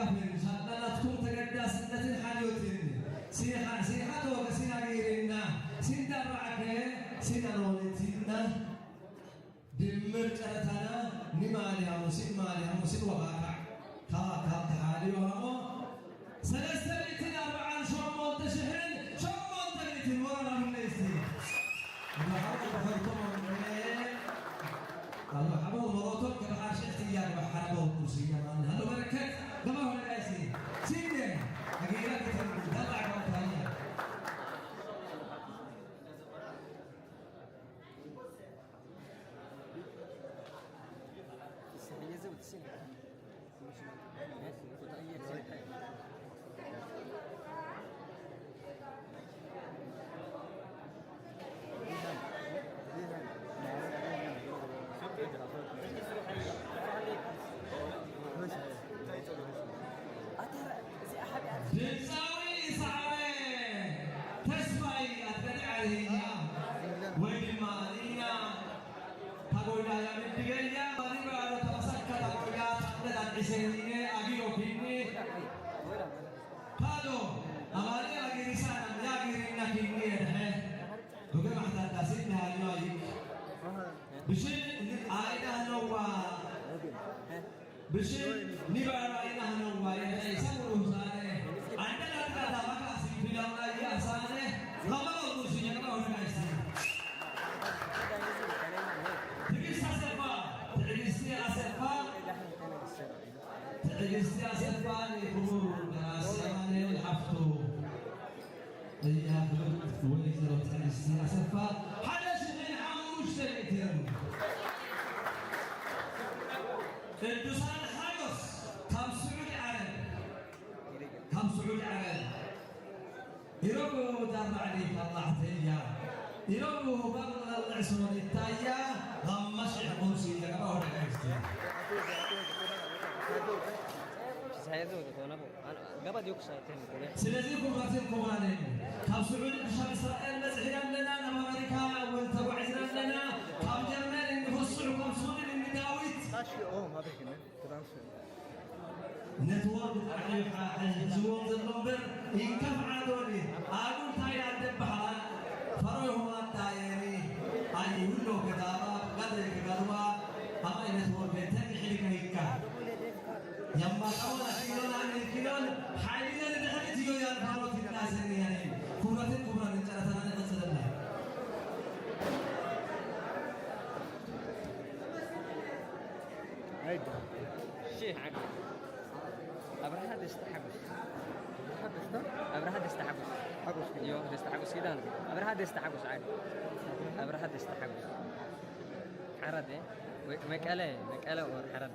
كافر إن شاء الله لا تكون تقدس سنة حالوتين سيحة وكسينا غيرنا سنة رعك سنة نولتنا دمر كرتنا نمالها مسين وغاكا كا تحالي وهمو سنستميتنا بعد شو منتشهن شو منتشهن ورا من نيستي الله حبوا مروتك كما عاشت يا بحربوا كرسي مان هلو بركات كما هو الاسي سيدي حقيقه تطلع ثانيه السنيه زود السنه مش تساوي صعبة تسمعي أتدعيها وين مالية تقول يا مدقية مالي بعد تمسك تقول يا تقدر تسيني أجيو فيني هذا أمالي أجي رسالة يا جيرنا فيني ده تقول ما حدا تسينها اليوم بشيء عائلة نوّا بشيء نبأ عائلة نوّا يعني سموه سانه عندنا كذا مكاسب في الأمر يا سانه لما نقول شيء كما هو نايسي تجلسي أسفا لكبر ناسيان الحفتو يا خلط ويزر تجلسي أسفا حدا شغل عموش تلتين الدوسان حرص كم سعود عرب يروبو دار عليك الله تيجا يروبو بغل العسون التايا غمش عقوسي لك أهو نكستي saya tu nak aku dapat juga saya tengok. سلازيكم راتبكم علينا كم سعود عشان إسرائيل مزحنا لنا أمريكا والتوعزنا لنا كم جرمان نفصلكم سود النداويت هذا كنا ترانسفير نتورك على زوون زلمبر إن كم عادوني أقول تاي عند البحر فروه ما تايني أي ولو كتابة قدر كتابة أما نتورك تنحي كهيكا يما كمان كيلون عن كيلون حاليا ندخل تيجي يا فاروق الناس يعني كبرت انت ترى نتصل هيدا شيء عقل أبرهاد يستحبس أبرهاد يستحبس يو يستحبس كده أبرهاد يستحبس عادي أبرهاد يستحبس حرد إيه مكاله ور حرد